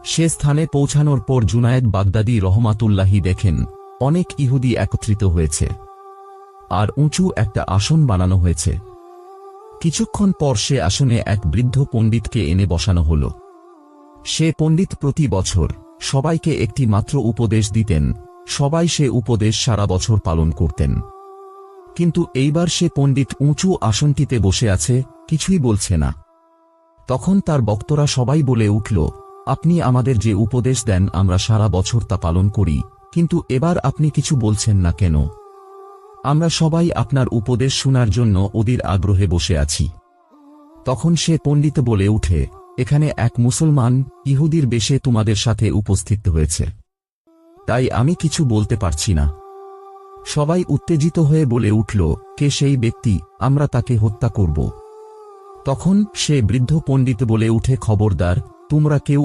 সে স্থানে পৌঁছানোর পর জুনায়েদ বাগদাদী রহমাতুল্লাহি দেখেন অনেক ইহুদি একত্রিত হয়েছে আর উঁচু একটা আসন বানানো হয়েছে। কিছুক্ষণ পর সে আসনে এক বৃদ্ধ পণ্ডিতকে এনে বসানো হল। সে পণ্ডিত প্রতি বছর সবাইকে একটি মাত্র উপদেশ দিতেন, সবাই সে উপদেশ সারা বছর পালন করতেন। কিন্তু এইবার সে পণ্ডিত উঁচু আসনটিতে বসে আছে, কিছুই বলছে না। তখন তার বক্তরা সবাই বলে উঠল, আপনি আমাদের যে উপদেশ দেন আমরা সারা বছর তা পালন করি, কিন্তু এবার আপনি কিছু বলছেন না কেন? আমরা সবাই আপনার উপদেশ শোনার জন্য অধীর আগ্রহে বসে আছি। তখন সে পণ্ডিত বলে উঠে, এখানে এক মুসলমান ইহুদির বেশে তোমাদের সাথে উপস্থিত হয়েছে, তাই আমি কিছু বলতে পারছি না। সবাই উত্তেজিত হয়ে বলে উঠল, কে সেই ব্যক্তি? আমরা তাকে হত্যা করব। তখন সে বৃদ্ধ পণ্ডিত বলে উঠে, খবরদার, তোমরা কেউ